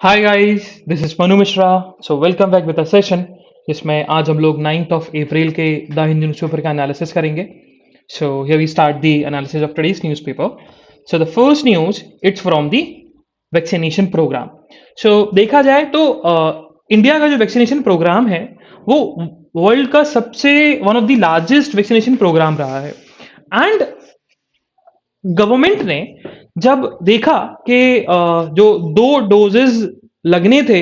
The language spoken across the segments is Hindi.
Hi guys, this is Manu Mishra. So welcome back with a session जिसमें आज हम लोग 9th ऑफ अप्रैल के द हिंदू न्यूज़पेपर का एनालिसिस करेंगे। So here we start the analysis of today's newspaper. So the first news it's from the vaccination programme. सो देखा जाए तो इंडिया का जो वैक्सीनेशन प्रोग्राम है वो वर्ल्ड का सबसे one of the largest vaccination programme रहा है। एंड गवर्नमेंट ने जब देखा कि जो दो डोजेस लगने थे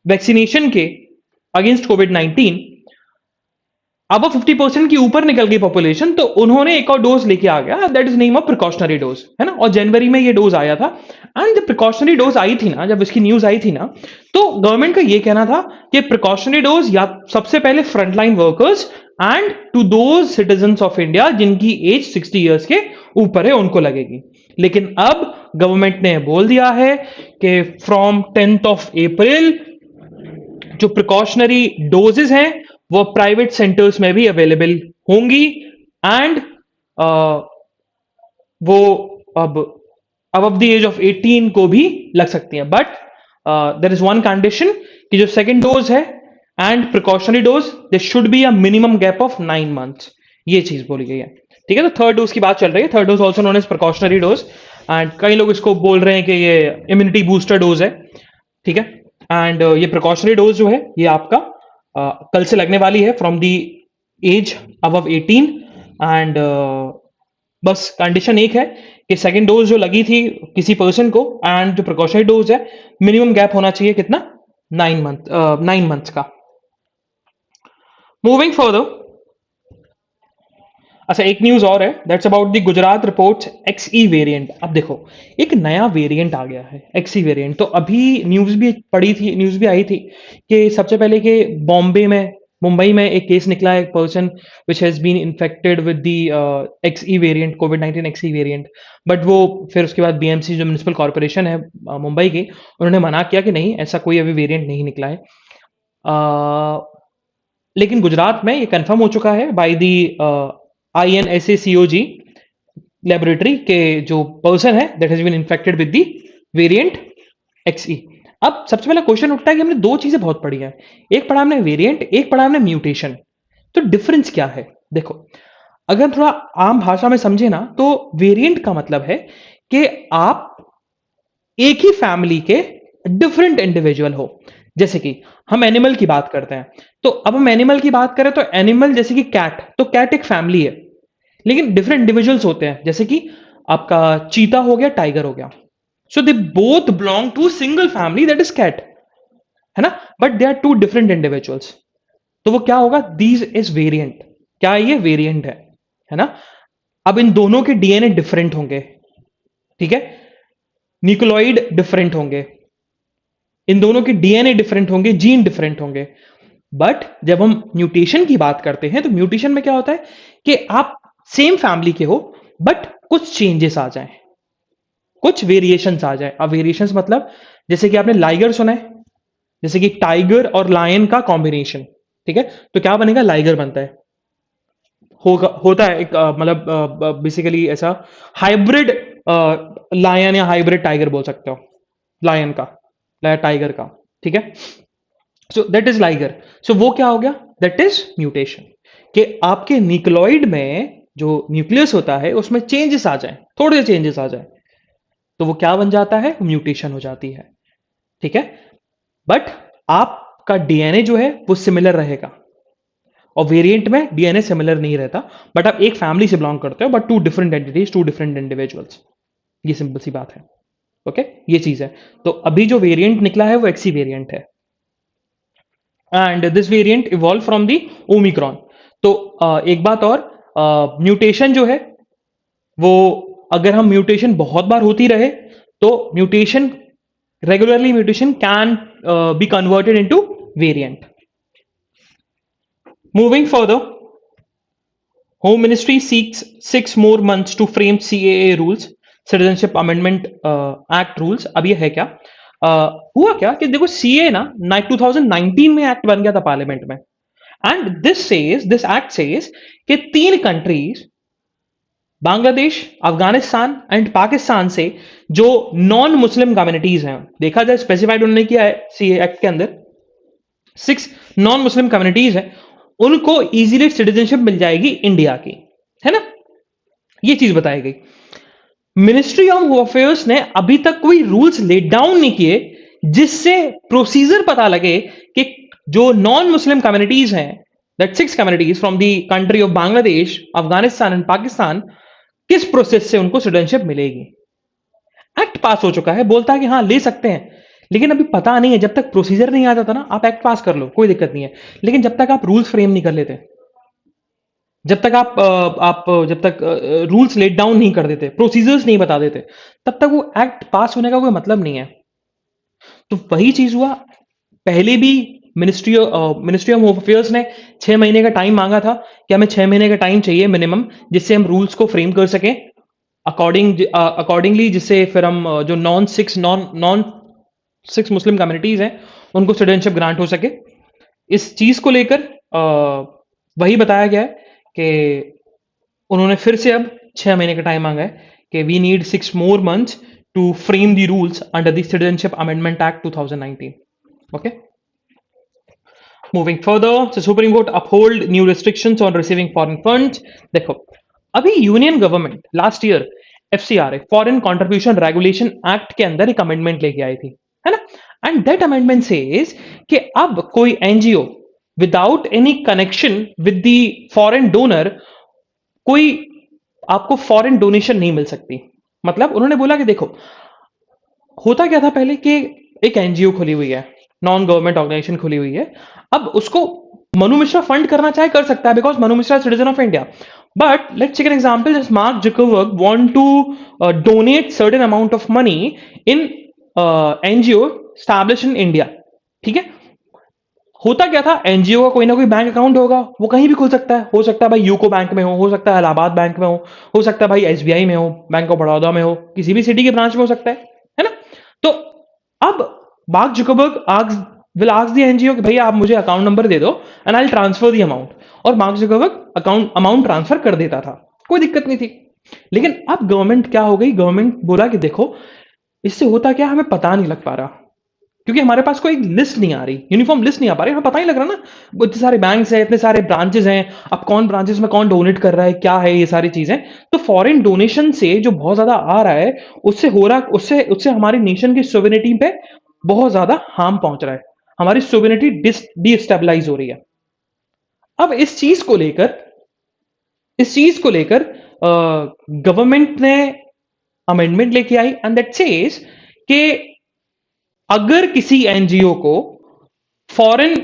वैक्सीनेशन के अगेंस्ट कोविड 19, अब 50% के ऊपर निकल गई पॉपुलेशन, तो उन्होंने एक और डोज लेके आ गया, that is name of precautionary dose, है ना। और जनवरी में ये डोज आया था। एंड जब प्रिकॉशनरी डोज आई थी ना, जब इसकी न्यूज आई थी ना, तो गवर्नमेंट का ये कहना था कि प्रिकॉशनरी डोज या सबसे पहले frontline workers and to those citizen of India जिनकी एज 60 ईयर्स के ऊपर है उनको लगेगी। लेकिन अब गवर्नमेंट ने बोल दिया है कि फ्रॉम 10th ऑफ अप्रैल जो प्रिकॉशनरी डोजेज हैं वो प्राइवेट सेंटर्स में भी अवेलेबल होंगी। एंड वो अब अब द एज ऑफ 18 को भी लग सकती हैं, but there is one condition कि जो सेकेंड डोज है and precautionary dose they should be a minimum gap of 9 months, ये चीज बोली गई है। ठीक है, तो थर्ड डोज की बात चल रही है। Third dose also known as precautionary dose, and कई लोग इसको बोल रहे हैं कि ये इम्यूनिटी बूस्टर डोज है। ठीक है, एंड ये प्रिकॉशनरी डोज जो है ये आपका कल से लगने वाली है from the age above 18। And बस कंडीशन एक है कि सेकेंड डोज जो लगी थी किसी पर्सन को एंड जो प्रिकॉशनरी डोज है मिनिमम गैप होना चाहिए कितना, 9 months का। मूविंग फर्दर, अच्छा एक न्यूज और है, that's about the Gujarat reports XE variant. अब देखो एक नया वेरिएंट आ गया है एक्सई वेरिएंट। तो अभी न्यूज भी पड़ी थी, न्यूज भी आई थी कि सबसे पहले कि बॉम्बे में, मुंबई में एक केस निकला है, एक person which has been infected with the XE variant, covid 19 XE variant. But वो फिर उसके बाद बीएमसी जो म्यूनिसिपल कॉर्पोरेशन है मुंबई की, उन्होंने मना किया कि नहीं ऐसा कोई अभी वेरिएंट नहीं निकला है। लेकिन गुजरात में ये कंफर्म हो चुका है बाय दी INSACOG लेबोरेटरी के जो पर्सन है that has been infected with the variant XE। अब सबसे पहला क्वेश्चन उठता है कि हमने दो चीजें बहुत पढ़ी हैं, एक पढ़ा हमने वेरिएंट, एक पढ़ा हमने म्यूटेशन। तो डिफरेंस क्या है? देखो, अगर हम थोड़ा आम भाषा में समझे ना, तो वेरिएंट का मतलब है कि आप एक ही फैमिली के डिफरेंट इंडिविजुअल हो। जैसे कि हम एनिमल की बात करते हैं, तो अब हम एनिमल की बात करें तो एनिमल जैसे कि कैट, तो कैट एक फैमिली है, लेकिन डिफरेंट इंडिविजुअल्स होते हैं। जैसे कि आपका चीता हो गया, टाइगर हो गया, so they both belong to single family that is cat, है ना, but they are two different individuals. तो वो क्या होगा, दीज इज वेरिएंट। क्या ये वेरिएंट है ना। अब इन दोनों के डीएनए डिफरेंट होंगे, ठीक है, न्यूक्लियोइड डिफरेंट होंगे, इन दोनों के डीएनए डिफरेंट होंगे, जीन डिफरेंट होंगे। बट जब हम म्यूटेशन की बात करते हैं तो म्यूटेशन में क्या होता है कि आप सेम फैमिली के हो बट कुछ चेंजेस आ जाएं, कुछ वेरिएशंस आ जाए। अब वेरिएशंस मतलब जैसे कि आपने लाइगर सुना है, जैसे कि टाइगर और लायन का कॉम्बिनेशन, ठीक है, तो क्या बनेगा, लाइगर बनता है। होगा, होता है एक मतलब बेसिकली ऐसा हाइब्रिड लायन या हाइब्रिड टाइगर बोल सकते हो, लायन का या टाइगर का, ठीक है। So that is liger. So वो क्या हो गया, दैट इज म्यूटेशन, कि आपके न्यूक्लियोइड में जो न्यूक्लियस होता है उसमें चेंजेस आ जाए, थोड़े से चेंजेस आ जाए, तो वो क्या बन जाता है, म्यूटेशन हो जाती है। ठीक है, बट आपका डीएनए जो है वो सिमिलर रहेगा, और वेरिएंट में डीएनए सिमिलर नहीं रहता, बट आप एक फैमिली से बिलोंग करते हो, but two different entities, two different individuals. ये सिंपल सी बात है। ओके, ये चीज है। तो अभी जो वेरिएंट निकला है वो एक्सी वेरिएंट है, and this variant evolve from the Omicron. तो एक बात और, म्यूटेशन जो है वो, अगर हम म्यूटेशन बहुत बार होती रहे तो mutation, regularly mutation can be converted into variant. Moving further, home ministry seeks 6 more months to frame CAA rules, citizenship amendment act rules. अब ये है क्या, हुआ क्या कि देखो सीए ना 2019 में एक्ट बन गया था पार्लियामेंट में, एंड दिस एक्ट सेज कि 3 कंट्रीज बांग्लादेश, अफगानिस्तान एंड पाकिस्तान से जो नॉन मुस्लिम कम्युनिटीज हैं, देखा जाए स्पेसिफाइड उन्होंने किया है सीए एक्ट के अंदर, 6 नॉन मुस्लिम कम्युनिटीज हैं, उनको इजीली सिटीजनशिप मिल जाएगी इंडिया की, है ना? ये चीज बताई गई। मिनिस्ट्री ऑफ होम अफेयर्स ने अभी तक कोई रूल्स लेट डाउन नहीं किए जिससे प्रोसीजर पता लगे कि जो नॉन मुस्लिम कम्युनिटीज हैं, that 6 communities from the country of Bangladesh, Afghanistan and Pakistan, किस प्रोसेस से उनको सिटीजनशिप मिलेगी। एक्ट पास हो चुका है, बोलता है कि हाँ ले सकते हैं, लेकिन अभी पता नहीं है। जब तक प्रोसीजर नहीं आ जाता ना, आप एक्ट पास कर लो, कोई दिक्कत नहीं है, लेकिन जब तक आप रूल्स फ्रेम नहीं कर लेते, जब तक जब तक रूल्स लेट डाउन नहीं कर देते, प्रोसीजर्स नहीं बता देते, तब तक वो एक्ट पास होने का कोई मतलब नहीं है। तो वही चीज हुआ, पहले भी मिनिस्ट्री ऑफ होम अफेयर्स ने 6 महीने का टाइम मांगा था कि हमें 6 महीने का टाइम चाहिए मिनिमम, जिससे हम रूल्स को फ्रेम कर सकें अकॉर्डिंगली, जिससे फिर हम जो नॉन सिक्स मुस्लिम कम्युनिटीज हैं उनको सिटीजनशिप ग्रांट हो सके। इस चीज को लेकर वही बताया गया है कि उन्होंने फिर से अब 6 महीने का टाइम मांगा है कि we need 6 more months to frame the rules under the citizenship amendment act 2019। Okay, moving further, so supreme court uphold new restrictions on receiving foreign funds. देखो, अभी union government last year FCRA, foreign contribution regulation act के अंदर एक अमेंडमेंट लेके आई थी, है ना? एंड दैट अमेंडमेंट सेज कि अब कोई NGO without any connection with the foreign donor, कोई आपको फॉरेन डोनेशन नहीं मिल सकती। मतलब उन्होंने बोला कि देखो, होता क्या था पहले कि एक एनजीओ खुली हुई है, नॉन गवर्नमेंट ऑर्गेनाइजेशन खुली हुई है, अब उसको मनु मिश्रा फंड करना चाहे कर सकता है, because Manu Mishra citizen of India. But let's take an example, just Mark Zuckerberg want to donate certain amount of money in NGO establish in India, ठीक है? होता क्या था, एनजीओ का कोई ना कोई बैंक अकाउंट होगा, वो कहीं भी खुल सकता है, हो सकता है भाई यूको बैंक में हो सकता है इलाहाबाद बैंक में हो सकता है भाई एसबीआई में हो, बैंक ऑफ बड़ौदा में हो, किसी भी सिटी के ब्रांच में हो सकता है ना? तो अब mark Zuckerberg will ask the NGO कि भैया आप मुझे अकाउंट नंबर दे दो and I will transfer the amount, और मार्क जुकरबर्ग अमाउंट ट्रांसफर कर देता था, कोई दिक्कत नहीं थी। लेकिन अब गवर्नमेंट क्या हो गई, गवर्नमेंट बोला कि देखो, इससे होता क्या हमें पता नहीं लग पा रहा, क्योंकि हमारे पास कोई लिस्ट नहीं आ रही, यूनिफॉर्म लिस्ट नहीं आ पा रही, हमें पता ही लग रहा ना, इतने सारे बैंक्स हैं, इतने सारे ब्रांचेस हैं, अब कौन ब्रांचेस में कौन डोनेट कर रहा है, क्या है ये सारी चीजें। तो फॉरेन डोनेशन से जो बहुत ज्यादा आ रहा है, उससे हो रहा उससे उससे हमारी नेशन की सोवेरेनिटी पे बहुत ज्यादा हार्म पहुंच रहा है, हमारी सोवेरेनिटी डिस्टेबलाइज हो रही है। अब इस चीज को लेकर गवर्नमेंट ने अमेंडमेंट लेके आई एंड दैट सेज कि अगर किसी एनजीओ को फॉरेन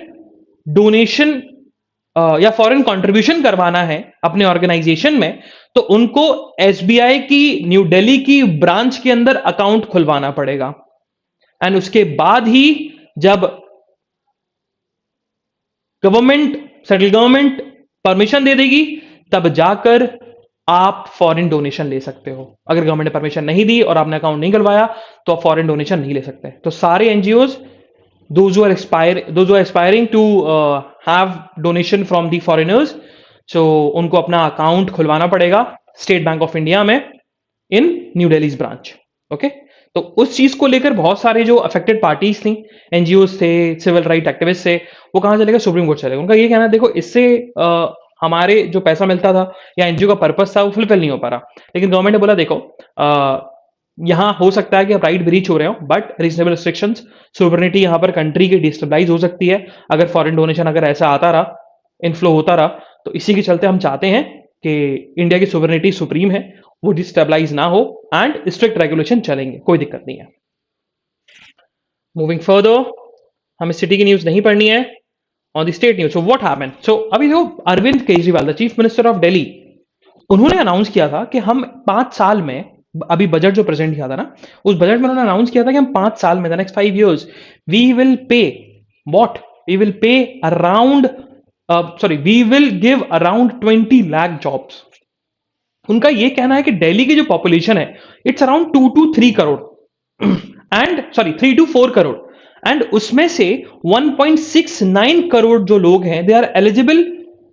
डोनेशन या फॉरेन कंट्रीब्यूशन करवाना है अपने ऑर्गेनाइजेशन में, तो उनको एसबीआई की न्यू दिल्ली की ब्रांच के अंदर अकाउंट खुलवाना पड़ेगा, एंड उसके बाद ही जब सेंट्रल गवर्नमेंट परमिशन दे देगी, तब जाकर आप फॉरेन डोनेशन ले सकते हो। अगर गवर्नमेंट ने परमिशन नहीं दी और आपने अकाउंट नहीं खुलवाया, तो आप फॉरेन डोनेशन नहीं ले सकते। तो सारे NGOs those who are aspiring to have donation from the foreigners, so उनको अपना अकाउंट खुलवाना पड़ेगा स्टेट बैंक ऑफ इंडिया में इन न्यू दिल्ली ब्रांच। ओके, तो उस चीज को लेकर बहुत सारे जो अफेक्टेड पार्टीज थी, एनजीओ थे, सिविल राइट एक्टिविस्ट थे, वो कहां चले गए, सुप्रीम कोर्ट चले गए। उनका ये कहना है देखो, इससे हमारे जो पैसा मिलता था या एनजीओ का पर्पस था वो फुलफिल नहीं हो पा रहा। लेकिन गवर्नमेंट ने बोला देखो, यहां हो सकता है कि आप राइट ब्रीच हो रहे हो, बट रीजनेबल रिस्ट्रिक्शंस, सोवरेनिटी यहां पर कंट्री की डिस्टेबलाइज हो सकती है अगर फॉरेन डोनेशन अगर ऐसा आता रहा, इनफ्लो होता रहा। तो इसी के चलते हम चाहते हैं कि इंडिया की सोवरेनिटी सुप्रीम है, वो डिस्टेबलाइज ना हो, एंड स्ट्रिक्ट रेगुलेशन चलेंगे, कोई दिक्कत नहीं है। मूविंग फर्दर, हमें सिटी की न्यूज नहीं पढ़नी है, on the state news. So what happened, so अभी जो Arvind Kejriwal, the chief minister of Delhi, उन्होंने अनाउंस किया था कि हम 5 साल में, अभी बजट जो प्रेजेंट किया था ना, उस बजट में उन्होंने अनाउंस किया था कि हम 5 साल में, the next 5 years, we will pay what, we will pay around we will give around 20 lakh jobs. उनका ये कहना है कि दिल्ली की जो पॉपुलेशन है, it's around 2 to 3 crore, and 3 to 4 crore, and उसमें से 1.69 करोड़ जो लोग हैं, they are eligible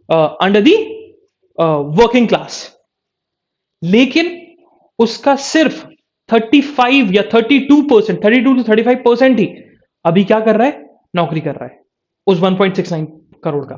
under the working class. लेकिन उसका सिर्फ 35 या 32%, 32 to 35% ही अभी क्या कर रहा है, नौकरी कर रहा है उस 1.69 करोड़ का।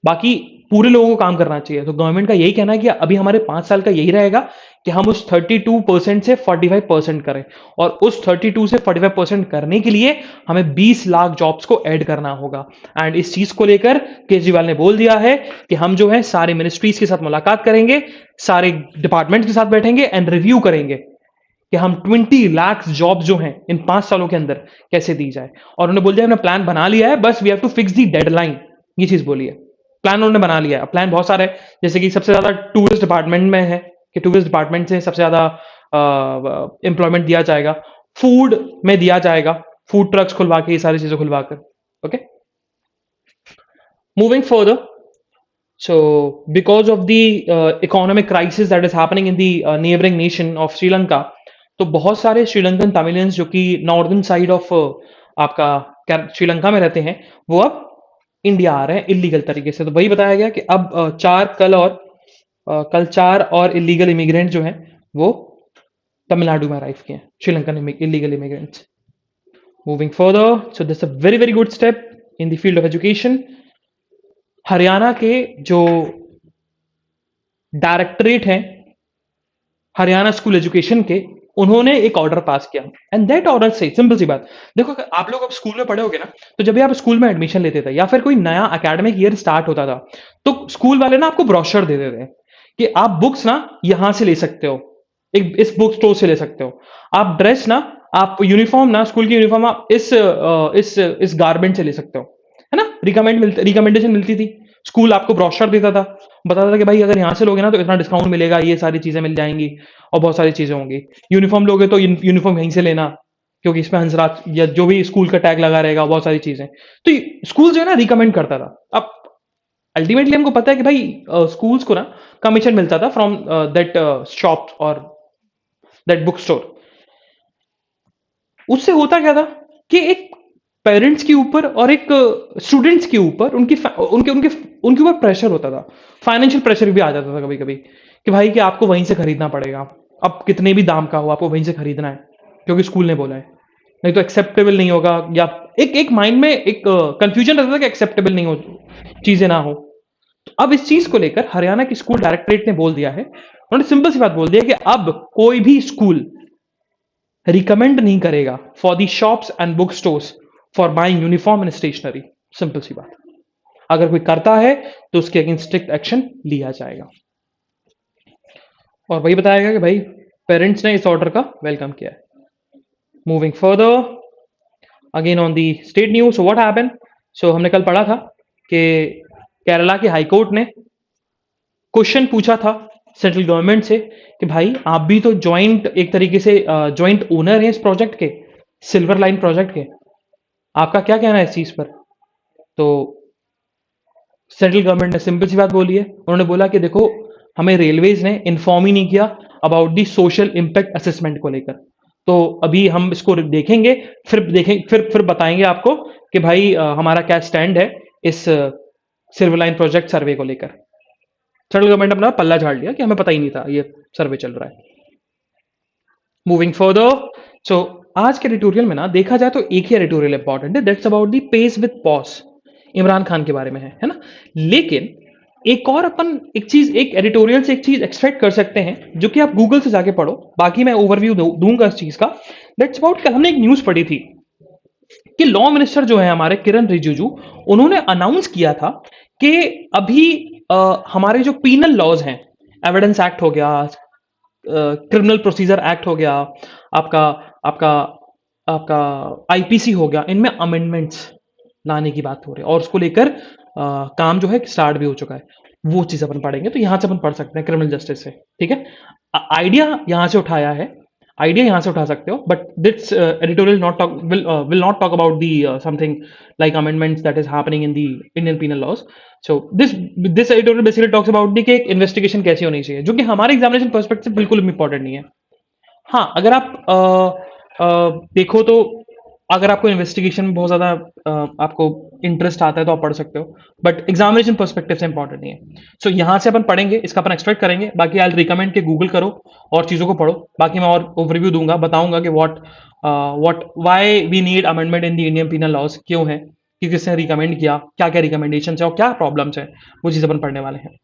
बाकी पूरे लोगों को काम करना चाहिए। तो गवर्नमेंट का यही कहना है कि अभी हमारे 5 साल का यही रहेगा कि हम उस 32% से 45% करें, और उस 32 से 45% करने के लिए हमें 20 लाख जॉब्स को ऐड करना होगा। एंड इस चीज को लेकर केजरीवाल ने बोल दिया है कि हम जो है सारे मिनिस्ट्रीज के साथ मुलाकात करेंगे, सारे डिपार्टमेंट्स के साथ बैठेंगे एंड रिव्यू करेंगे कि हम 20 लाख जॉब जो हैं इन 5 सालों के अंदर कैसे दी जाए। और उन्होंने बोल दिया हमने प्लान बना लिया है, बस we have to fix the deadline. ये चीज बोली है, प्लान उन्होंने बना लिया है। प्लान बहुत सारा है, जैसे कि सबसे ज्यादा टूरिस्ट डिपार्टमेंट में है कि टूरिस्ट डिपार्टमेंट से सबसे ज्यादा एम्प्लॉयमेंट दिया जाएगा, फूड में दिया जाएगा, फूड ट्रक्स खुलवा के, ये सारी चीजें खुलवा कर। Okay, moving further, so because of the economic crisis that is happening in the neighboring nation of Sri Lanka, तो बहुत सारे श्रीलंकन तमिलियंस जो कि नॉर्दर्न साइड ऑफ आपका श्रीलंका में रहते हैं, वो अब इंडिया आ रहे हैं इलीगल तरीके से। तो वही बताया गया कि अब कल 4 और इलीगल इमिग्रेंट जो हैं वो तमिलनाडु में अराइव किए हैं, Sri Lankan illegal immigrants. Moving further, so this a very very good step in the field of education. Haryana के जो डायरेक्टरेट हैं हरियाणा स्कूल एजुकेशन के, उन्होंने एक ऑर्डर पास किया, एंड दैट ऑर्डर से सिंपल सी बात, देखो अगर आप लोग अब स्कूल में पढ़े होगे ना, तो जब भी आप स्कूल में एडमिशन लेते थे या फिर कोई नया एकेडमिक ईयर स्टार्ट होता था, तो स्कूल वाले ना आपको ब्रोशर दे देते हैं कि आप बुक्स ना यहां से ले सकते हो, एक इस बुक स्टोर से ले सकते हो, आप ड्रेस ना, आप यूनिफॉर्म ना, स्कूल की यूनिफॉर्म आप इस गारमेंट से ले सकते हो, है ना। रिकमेंडेशन मिलती थी, स्कूल आपको ब्रोशर देता था, बताता था कि भाई अगर यहाँ से लोगे ना तो इतना डिस्काउंट मिलेगा, ये सारी चीजें मिल जाएंगी और बहुत सारी चीजें होंगी। यूनिफॉर्म लोगे तो यूनिफॉर्म यहीं से लेना, क्योंकि इसमें हंसराज या जो भी स्कूल का टैग लगा रहेगा, बहुत सारी चीजें। तो स्कूल जो है ना रिकमेंड करता था। अब अल्टीमेटली हमको पता है कि भाई स्कूल्स को ना कमीशन मिलता था फ्रॉम दैट शॉप और दैट बुक स्टोर। उससे होता क्या था कि एक पेरेंट्स के ऊपर और एक स्टूडेंट्स के ऊपर उनकी उनके उनके उनके ऊपर प्रेशर होता था, फाइनेंशियल प्रेशर भी आ जाता था कभी कभी कि भाई कि आपको वहीं से खरीदना पड़ेगा, अब कितने भी दाम का हो आपको वहीं से खरीदना है क्योंकि स्कूल ने बोला है, नहीं तो एक्सेप्टेबल नहीं होगा। या एक एक माइंड में एक कंफ्यूजन रहता था कि एक्सेप्टेबल नहीं हो, चीजें ना हो। तो अब इस चीज को लेकर हरियाणा की स्कूल डायरेक्टरेट ने बोल दिया है, उन्होंने सिंपल सी बात बोल दिया कि अब कोई भी स्कूल रिकमेंड नहीं करेगा for the shops and book stores for buying uniform and stationery. Simple सी बात, अगर कोई करता है तो उसके अगेंस्ट स्ट्रिक्ट एक्शन लिया जाएगा। और वही बताया गया कि भाई पेरेंट्स ने इस ऑर्डर का वेलकम किया है। Moving further, again on the state news, so what happened, so हमने कल पढ़ा था कि केरला की हाईकोर्ट ने क्वेश्चन पूछा था सेंट्रल गवर्नमेंट से कि भाई आप भी तो ज्वाइंट एक तरीके से ज्वाइंट ओनर है इस प्रोजेक्ट के, सिल्वर लाइन प्रोजेक्ट के, आपका क्या कहना है इस चीज पर। तो सेंट्रल गवर्नमेंट ने सिंपल सी बात बोली है, उन्होंने बोला कि देखो हमें रेलवेज ने इन्फॉर्म ही नहीं किया about the social impact assessment को लेकर, तो अभी हम इसको देखेंगे, फिर बताएंगे आपको कि भाई हमारा क्या स्टैंड है इस सिल्वर लाइन प्रोजेक्ट सर्वे को लेकर। सेंट्रल गवर्नमेंट अपना पल्ला झाड़ लिया कि हमें पता ही नहीं था ये सर्वे चल रहा है। मूविंग फर्दर, सो आज के एडिटोरियल में ना देखा जाए तो एक ही एडिटोरियल इंपॉर्टेंट है, that's about the pace with pause, Imran Khan के बारे में है ना। लेकिन एक और अपन एक एडिटोरियल से एक चीज एक्सपेक्ट कर सकते हैं जो कि आप गूगल से जाके पढ़ो, बाकी मैं ओवरव्यू दूंगा इस चीज का। दैट्स अबाउट, कल हमने एक न्यूज पढ़ी थी कि लॉ मिनिस्टर जो है हमारे किरण रिजिजू, उन्होंने अनाउंस किया था कि अभी हमारे जो पीनल लॉज हैं, एविडेंस एक्ट हो गया, क्रिमिनल प्रोसीजर एक्ट हो गया, आपका आपका आपका आईपीसी हो गया, इनमें अमेंडमेंट्स लाने की बात हो रही है और उसको लेकर काम जो है स्टार्ट भी हो चुका है। वो चीज अपन पढ़ेंगे, तो यहां से अपन पढ़ सकते हैं क्रिमिनल जस्टिस से, ठीक है। आइडिया यहां से उठाया है, आइडिया यहां से उठा सकते हो, but this editorial not talk will not talk about the something like amendments that is happening in the Indian penal laws. So this editorial basically talks about the कि एक इन्वेस्टिगेशन कैसी होनी चाहिए, जो कि हमारे एग्जामिनेशन पर्सपेक्टिव बिल्कुल इंपॉर्टेंट नहीं है। हाँ, अगर आप देखो तो अगर आपको इन्वेस्टिगेशन में बहुत ज़्यादा आपको इंटरेस्ट आता है तो आप पढ़ सकते हो, बट एग्जामिनेशन पर्सपेक्टिव से इंपॉर्टेंट नहीं है। सो यहाँ से अपन पढ़ेंगे, इसका अपन एक्सपेक्ट करेंगे। बाकी आई रिकमेंड कि गूगल करो और चीज़ों को पढ़ो। बाकी मैं और ओवरव्यू दूंगा, बताऊंगा कि what why we need amendment in the Indian penal laws, क्यों है, कि किसने रिकमेंड किया, क्या क्या रिकमेंडेशन है और क्या प्रॉब्लम्स है, वो चीज़ अपन पढ़ने वाले हैं।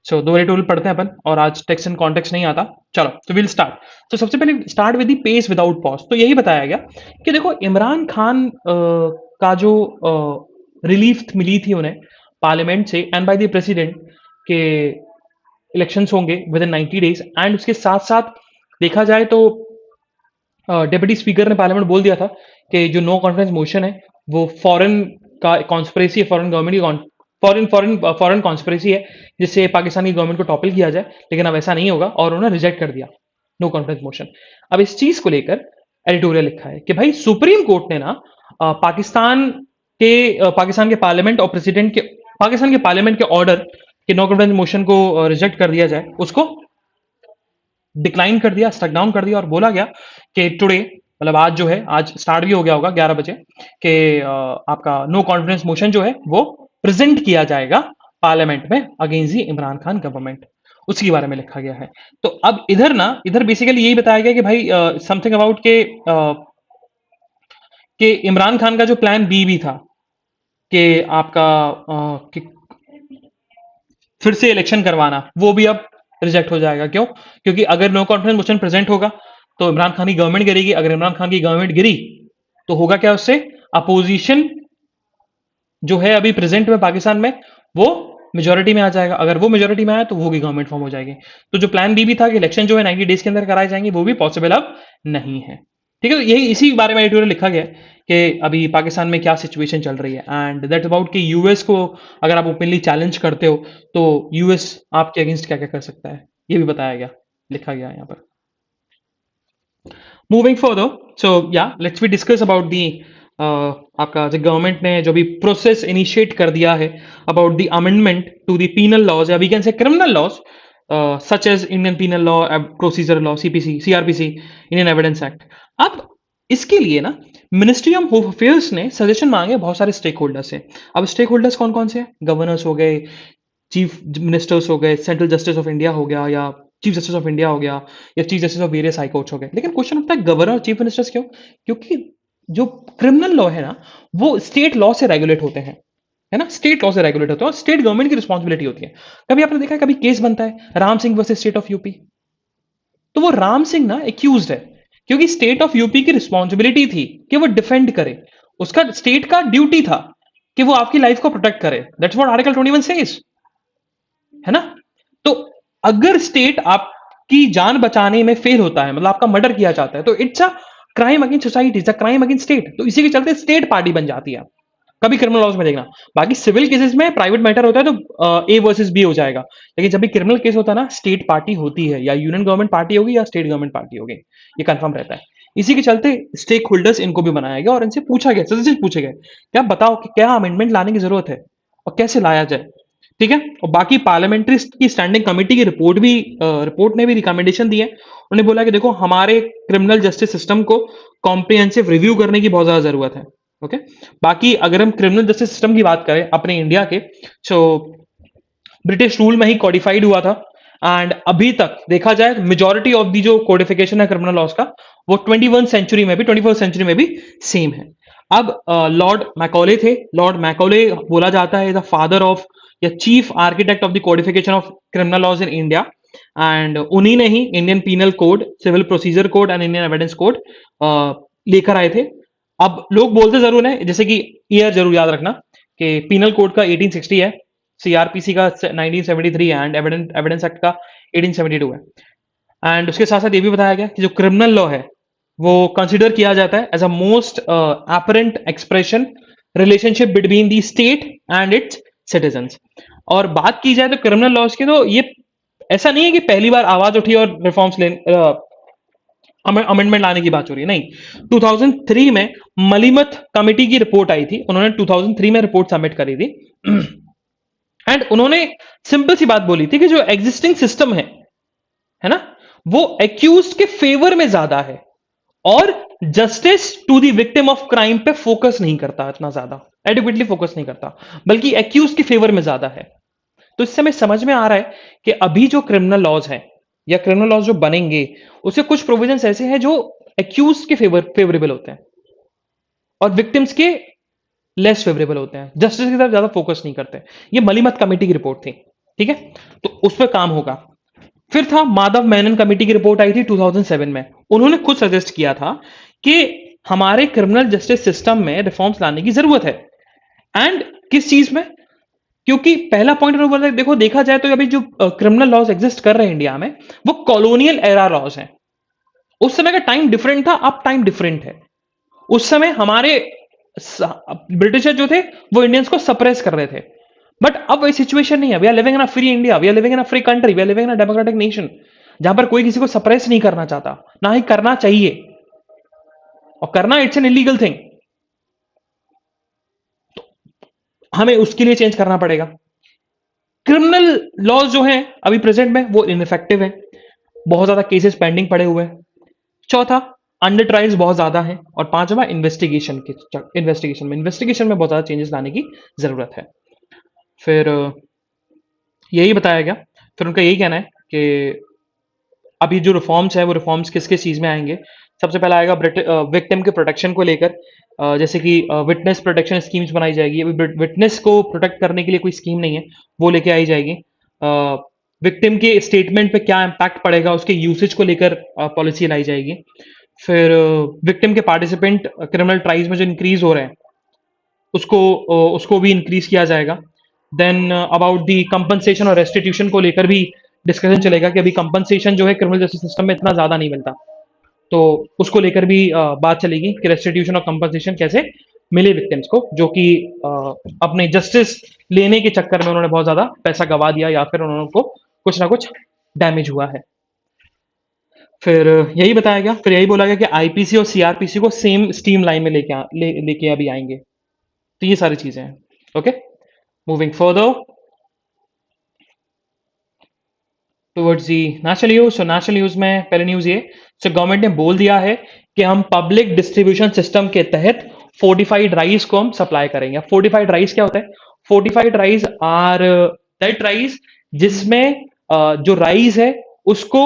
सो दो टूल पढ़ते हैं अपन, और आज टेक्स्ट एंड कॉन्टेक्स्ट नहीं आता। चलो तो विल स्टार्ट। तो सबसे पहले start with the pace without pause. तो यही बताया गया कि देखो इमरान खान का जो रिलीफ मिली थी उन्हें पार्लियामेंट से एंड बाय द प्रेसिडेंट के इलेक्शंस होंगे विद इन 90 डेज, एंड उसके साथ साथ देखा जाए तो डिप्टी स्पीकर ने पार्लियामेंट बोल दिया था कि जो नो कॉन्फिडेंस मोशन है वो फॉरेन का कॉन्स्पिरेसी है, फॉरेन गवर्नमेंट की फॉरेन फॉरेन फॉरेन कॉन्स्पिरेसी है जिससे पाकिस्तानी गवर्नमेंट को टॉपल किया जाए, लेकिन अब ऐसा नहीं होगा और उन्होंने रिजेक्ट कर दिया नो कॉन्फिडेंस मोशन। अब इस चीज को लेकर एडिटोरियल लिखा है कि भाई सुप्रीम कोर्ट ने ना पाकिस्तान के पार्लियामेंट और प्रेसिडेंट के पाकिस्तान के पार्लियामेंट के ऑर्डर कि नो कॉन्फिडेंस मोशन को रिजेक्ट कर दिया जाए, उसको डिक्लाइन कर दिया, स्टक डाउन कर दिया, और बोला गया कि टुडे, मतलब आज जो है, आज स्टार्ट भी हो गया होगा 11 बजे, कि आपका नो कॉन्फिडेंस मोशन जो है वो प्रेजेंट किया जाएगा पार्लियामेंट में against the Imran Khan government. उसके बारे में लिखा गया है। तो अब इधर बेसिकली यही बताया गया कि भाई समथिंग अबाउट कि इमरान खान का जो प्लान बी भी था कि आपका कि फिर से इलेक्शन करवाना, वो भी अब रिजेक्ट हो जाएगा। क्यों? क्योंकि अगर नो कॉन्फिडेंस मोशन प्रेजेंट होगा तो इमरान खान की गवर्नमेंट गिरेगी। अगर इमरान खान की गवर्नमेंट गिरी तो होगा क्या, उससे अपोजिशन जो है अभी प्रेजेंट में पाकिस्तान में, वो मेजोरिटी में आ जाएगा। अगर वो मेजोरिटी में आया तो वो की गवर्नमेंट फॉर्म हो जाएगी। तो जो प्लान बी भी था कि इलेक्शन जो है 90 डेज के अंदर कराए जाएंगे, वो भी पॉसिबल अब नहीं है। ठीक है, तो यही इसी बारे में एडिटोरियल लिखा गया है कि अभी पाकिस्तान में क्या सिचुएशन चल रही है, एंड दैट्स अबाउट कि यूएस को अगर आप ओपनली चैलेंज करते हो तो यूएस आपके अगेंस्ट क्या क्या कर सकता है, ये भी बताया गया, लिखा गया यहाँ पर। मूविंग फर्दर, सो या let's we discuss about the आपका जो गवर्नमेंट ने जो भी प्रोसेस इनिशिएट कर दिया है about the amendment to the penal laws, या we can say criminal laws such as Indian penal law, procedure law, CPC, CrPC, Indian evidence act. अब इसके लिए ना मिनिस्ट्री ऑफ होम अफेयर्स ने सजेशन मांगे बहुत सारे स्टेक होल्डर्स से। अब स्टेक होल्डर्स कौन कौन से हैं? गवर्नर्स हो गए, चीफ मिनिस्टर्स हो गए, सेंट्रल जस्टिस ऑफ इंडिया हो गया, या चीफ जस्टिस ऑफ इंडिया हो गया, या chief justice of various high courts हो गए। लेकिन क्वेश्चन उठता है गवर्नर और चीफ मिनिस्टर्स क्यों? क्योंकि जो क्रिमिनल लॉ है ना, वो स्टेट लॉ से रेगुलेट होते हैं, है ना, स्टेट लॉ से रेगुलेट होते हैं, और स्टेट गवर्नमेंट की रिस्पॉन्सिबिलिटी होती है। कभी आपने देखा है, कभी केस बनता है Ram Singh versus state of UP, तो वो राम सिंह ना एक्यूज है क्योंकि स्टेट ऑफ यूपी की रिस्पॉन्सिबिलिटी थी कि वो डिफेंड करे, उसका स्टेट का ड्यूटी था कि वो आपकी लाइफ को प्रोटेक्ट करे। दैट्स व्हाट आर्टिकल 21 सेज, है ना। तो अगर स्टेट आपकी जान बचाने में फेल होता है, मतलब आपका मर्डर किया जाता है, तो it's a crime against society, it's a crime against state. तो इसी के चलते स्टेट पार्टी बन जाती है। कभी क्रिमिनल लॉज में देखना, बाकी सिविल केसेस में प्राइवेट मैटर होता है तो ए वर्सेस बी हो जाएगा, लेकिन जब भी क्रिमिनल केस होता है ना, स्टेट पार्टी होती है, या यूनियन गवर्नमेंट पार्टी होगी या स्टेट गवर्नमेंट पार्टी होगी, ये कंफर्म रहता है। इसी के चलते स्टेक होल्डर्स इनको भी बनाया गया और इनसे पूछा गया, सजेशन पूछे गए कि आप बताओ कि क्या अमेंडमेंट लाने की जरूरत है और कैसे लाया जाए। ठीक है, और बाकी पार्लियामेंट्री की स्टैंडिंग कमेटी की रिपोर्ट ने भी रिकमेंडेशन दी है। उन्होंने बोला कि देखो हमारे क्रिमिनल जस्टिस सिस्टम को कॉम्प्रिहेंसिव रिव्यू करने की बहुत ज्यादा जरूरत है। ओके, बाकी अगर हम क्रिमिनल जस्टिस सिस्टम की बात करें अपने इंडिया के, सो ब्रिटिश रूल में ही कॉडिफाइड हुआ था, एंड अभी तक देखा जाए मेजॉरिटी ऑफ दी जो कोडिफिकेशन है क्रिमिनल लॉज का, वो 21 सेंचुरी में भी 21st सेंचुरी में भी सेम है। अब लॉर्ड मैकॉले थे, लॉर्ड मैकॉले बोला जाता है द फादर ऑफ या chief architect of the codification of criminal laws in India, and उन्हीं ने ही Indian penal code, civil procedure code and Indian evidence code लेकर आए थे। अब लोग बोलते जरूर हैं, जैसे कि ईयर जरूर याद रखना कि पीनल कोड का 1860 है, सीआरपीसी का 1973 है, एंड एविडेंस एक्ट का 1872 है। एंड उसके साथ साथ ये भी बताया गया कि जो क्रिमिनल लॉ है वो कंसिडर किया जाता है as a most apparent expression relationship between the state and its citizens. और बात की जाए तो क्रिमिनल लॉज की, तो ये ऐसा नहीं है कि पहली बार आवाज उठी और रिफॉर्म्स अमेंडमेंट लाने की बात हो रही है, नहीं। 2003 में मलिमत कमेटी की रिपोर्ट आई थी, उन्होंने 2003 में रिपोर्ट सबमिट करी थी, एंड उन्होंने सिंपल सी बात बोली थी कि जो एग्जिस्टिंग सिस्टम है ना, वो एक्यूज के फेवर में ज्यादा है और justice to the victim of crime पे फोकस नहीं करता, इतना ज्यादा एडिक्वेटली फोकस नहीं करता, बल्कि एक्यूज के फेवर में ज्यादा है। तो इससे हमें समझ में आ रहा है कि अभी जो क्रिमिनल लॉज हैं या क्रिमिनल लॉज जो बनेंगे, उससे कुछ प्रोविजंस ऐसे हैं जो एक्यूज के फेवरेबल होते हैं और विक्टिम्स के लेस फेवरेबल होते हैं, जस्टिस की तरफ ज्यादा फोकस नहीं करते। ये मलिमत कमेटी की रिपोर्ट थी, ठीक है, तो उस पर काम होगा। फिर था माधव मेनन कमेटी की रिपोर्ट आई थी 2007 में। उन्होंने खुद सजेस्ट किया था कि हमारे क्रिमिनल जस्टिस सिस्टम में रिफॉर्म्स लाने की जरूरत है। एंड किस चीज में? क्योंकि पहला पॉइंट उन्होंने बोला, देखो देखा जाए तो अभी जो क्रिमिनल लॉज एग्जिस्ट कर रहे हैं इंडिया में, वो कॉलोनियल एरा लॉज हैं। उस समय का टाइम डिफरेंट था, अब टाइम डिफरेंट है। उस समय हमारे ब्रिटिशर जो थे वो इंडियंस को सप्रेस कर रहे थे, बट अब वही सिचुएशन नहीं है। We are living in a free India, we are living in a free country, we are living in a democratic nation, जहां पर कोई किसी को सप्रेस नहीं करना चाहता, ना ही करना चाहिए, और करना इट्स एन इलीगल थिंग। हमें उसके लिए चेंज करना पड़ेगा। क्रिमिनल लॉज जो हैं अभी प्रेजेंट में वो इनइफेक्टिव है, बहुत ज्यादा केसेस पेंडिंग पड़े हुए हैं। चौथा, अंडर ट्रायल्स बहुत ज्यादा है। और पांचवा, इन्वेस्टिगेशन में बहुत ज्यादा चेंजेस लाने की जरूरत है। फिर यही बताया गया। फिर उनका यही कहना है कि अभी जो रिफॉर्म्स है वो रिफॉर्म्स किस किस चीज़ में आएंगे। सबसे पहला आएगा विक्टिम के प्रोटेक्शन को लेकर, जैसे कि विटनेस प्रोटेक्शन स्कीम्स बनाई जाएगी। अभी विटनेस को प्रोटेक्ट करने के लिए कोई स्कीम नहीं है, वो लेके आई जाएगी। विक्टिम के स्टेटमेंट पे क्या इम्पैक्ट पड़ेगा उसके यूसेज को लेकर पॉलिसी लाई जाएगी। फिर विक्टिम के पार्टिसिपेंट क्रिमिनल ट्राइल्स में जो इंक्रीज हो रहे हैं उसको उसको भी इंक्रीज किया जाएगा। देन अबाउट दी कंपनसेशन और रेस्टिट्यूशन को लेकर भी डिस्कशन चलेगा कि अभी कंपनसेशन जो है क्रिमिनल जस्टिस सिस्टम में इतना ज़्यादा नहीं मिलता, तो उसको लेकर भी बात चलेगी कि रेस्टिट्यूशन और कंपनसेशन कैसे मिले विक्टिम्स को, जो कि अपने जस्टिस लेने के चक्कर में उन्होंने बहुत ज़्यादा पैसा गवा दिया या फिर उनको कुछ ना कुछ डैमेज हुआ है। फिर यही बताया गया, फिर यही बोला गया कि आईपीसी और सीआरपीसी को सेम स्टीम लाइन में लेके अभी आएंगे। तो ये सारी चीज़ें हैं। Okay, moving further towards the national news. So national news में पहले न्यूज ये, सो गवर्नमेंट ने बोल दिया है कि हम पब्लिक डिस्ट्रीब्यूशन सिस्टम के तहत फोर्टिफाइड राइस को हम सप्लाई करेंगे। फोर्टिफाइड राइस क्या होता है? Fortified rice are that rice जिसमें जो राइस है उसको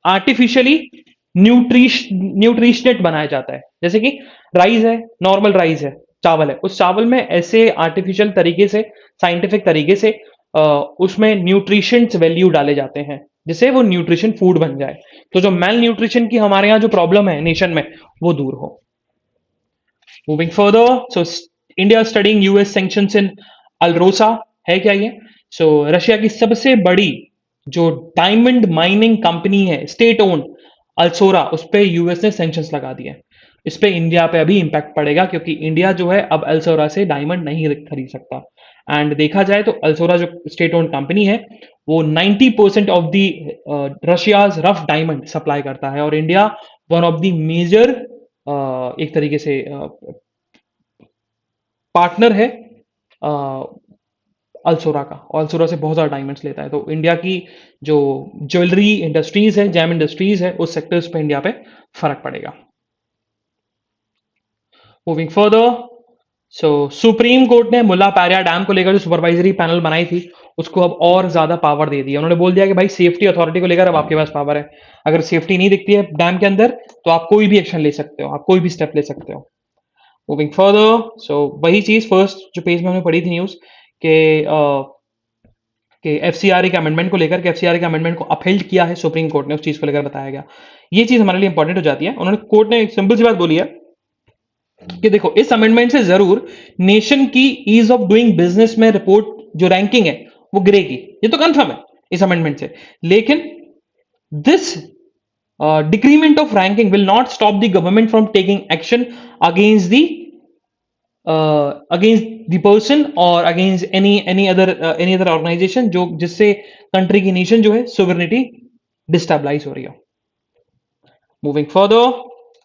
आर्टिफिशियली न्यूट्रिशनेट बनाया जाता है। जैसे कि राइस है, नॉर्मल राइस है, चावल है, उस चावल में ऐसे आर्टिफिशियल तरीके से, साइंटिफिक तरीके से उसमें न्यूट्रिशन वैल्यू डाले जाते हैं जिससे वो न्यूट्रिशन फूड बन जाए, तो जो मेल न्यूट्रिशन की हमारे यहाँ जो प्रॉब्लम है नेशन में वो दूर हो। Moving further, so India studying US sanctions in Alrosa. है क्या ये? सो रशिया की सबसे बड़ी जो डायमंड माइनिंग कंपनी है स्टेट ओन्ड, अल्सोरा, उस पर यूएस ने सैंक्शंस लगा दिए। इस पे इंडिया पे अभी इंपैक्ट पड़ेगा क्योंकि इंडिया जो है अब अल्सोरा से डायमंड नहीं खरीद सकता। एंड देखा जाए तो अल्सोरा जो स्टेट ओन्ड कंपनी है वो 90% of the Russia's rough diamond supply करता है, और India one of the major एक तरीके से पार्टनर है अल्सोरा का, और अल्सोरा से बहुत ज़्यादा डायमंड्स लेता है। तो इंडिया की जो ज्वेलरी इंडस्ट्रीज है, जैम इंडस्ट्रीज है, उस सेक्टर्स पे इंडिया पे फर्क पड़ेगा। मूविंग फर्दर, सो सुप्रीम कोर्ट ने मुल्ला पैरिया डैम को लेकर जो सुपरवाइजरी पैनल बनाई थी उसको अब और ज्यादा पावर दे दिया। उन्होंने बोल दिया कि भाई सेफ्टी अथॉरिटी को लेकर अब आपके पास पावर है, अगर सेफ्टी नहीं दिखती है डैम के अंदर तो आप कोई भी एक्शन ले सकते हो, आप कोई भी स्टेप ले सकते हो। मूविंग फर्दर, सो वही चीज फर्स्ट जो पेज में हमने पढ़ी थी न्यूज के एफसीआरए के अमेंडमेंट को लेकर, के एफसीआरए के अमेंडमेंट को अपहेल्ड किया है सुप्रीम कोर्ट ने, उस चीज को लेकर बताया गया। ये चीज हमारे लिए इंपॉर्टेंट हो जाती है। उन्होंने कोर्ट ने एक सिंपल सी बात बोली है कि देखो इस अमेंडमेंट से जरूर नेशन की ईज ऑफ डूइंग बिजनेस में रिपोर्ट जो रैंकिंग है वो गिरेगी, ये तो कंफर्म है इस अमेंडमेंट से। लेकिन this decrement of ranking will not stop the government from taking action against the person और अगेंस्ट एनी अदर ऑर्गेनाइजेशन जो जिससे कंट्री की नेशन जो है सोवरेनिटी डिस्टेबलाइज हो रही है। Moving further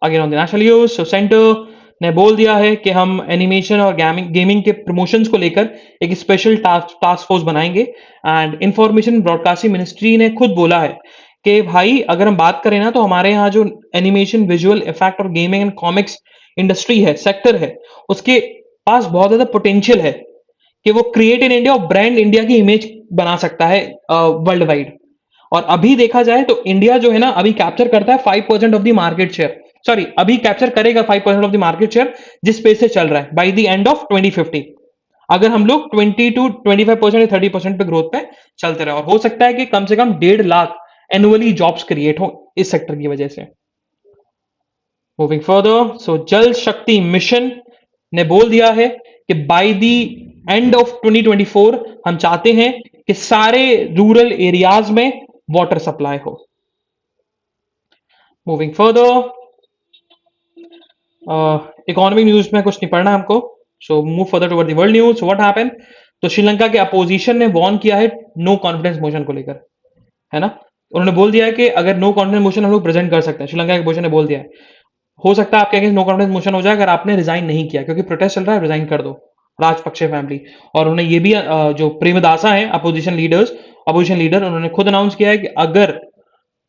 again on the national news, so centre ने बोल दिया है कि हम एनिमेशन और गेमिंग के प्रमोशंस को लेकर एक स्पेशल टास्क फोर्स बनाएंगे। एंड इंफॉर्मेशन ब्रॉडकास्टिंग मिनिस्ट्री ने खुद बोला है कि भाई अगर हम बात करें ना तो हमारे यहाँ जो एनिमेशन, विजुअल इफेक्ट और गेमिंग एंड कॉमिक्स इंडस्ट्री है, सेक्टर है, उसके पास बहुत ज्यादा पोटेंशियल है कि वो क्रिएट इन इंडिया और ब्रांड इंडिया की इमेज बना सकता है वर्ल्ड वाइड। और अभी देखा जाए तो इंडिया जो है ना अभी कैप्चर करता है 5% of the market share, sorry अभी कैप्चर करेगा 5% ऑफ द मार्केट शेयर जिस पेस से चल रहा है बाय द एंड ऑफ 2050, अगर हम लोग 20 to 25% या 30% पे ग्रोथ पे चलते रहे। और हो सकता है कि कम से कम 1.5 लाख एनुअली जॉब्स क्रिएट हो इस सेक्टर की वजह से। मूविंग फर्दर, सो जल शक्ति मिशन ने बोल दिया है कि बाय द एंड ऑफ 2024 हम चाहते हैं कि सारे रूरल एरियाज में वाटर सप्लाई हो। मूविंग फर्दर, इकोनॉमिक न्यूज में कुछ नहीं पढ़ना हमको, so move further toward the world news. What happened, तो श्रीलंका के अपोजिशन ने वॉर्न किया है नो कॉन्फिडेंस मोशन को लेकर, है ना। उन्होंने बोल दिया है कि अगर नो कॉन्फिडेंस मोशन हम लोग प्रेजेंट कर सकते हैं, श्रीलंका के अपोजिशन ने बोल दिया है। हो सकता है आपके अगेंस्ट नो कॉन्फिडेंस मोशन हो जाए अगर आपने रिजाइन नहीं किया, क्योंकि प्रोटेस्ट चल रहा है, रिजाइन कर दो राजपक्षे फैमिली। और उन्होंने ये भी जो प्रेमदासा है अपोजिशन लीडर, उन्होंने खुद अनाउंस किया है कि अगर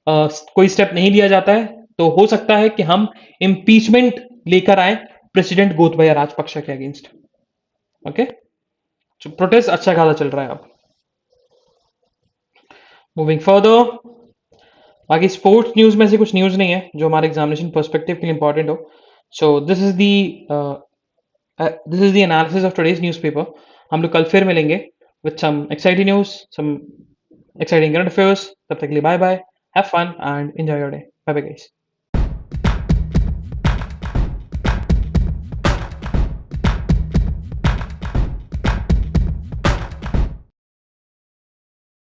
कोई स्टेप नहीं लिया जाता है तो हो सकता है कि हम इम्पीचमेंट लेकर आए प्रेसिडेंट गोतबाया राजपक्षा के अगेंस्ट। ओके, तो प्रोटेस्ट अच्छा खासा चल रहा है अब। मूविंग फर्दर, बाकी स्पोर्ट्स न्यूज में से कुछ न्यूज नहीं है जो हमारे एग्जामिनेशन पर्सपेक्टिव के लिए इंपॉर्टेंट हो। So this is the analysis of today's newspaper. हम लोग कल फिर मिलेंगे with some exciting news, some exciting current affairs. तब तक के लिए bye bye, have fun and enjoy your day. Bye bye guys.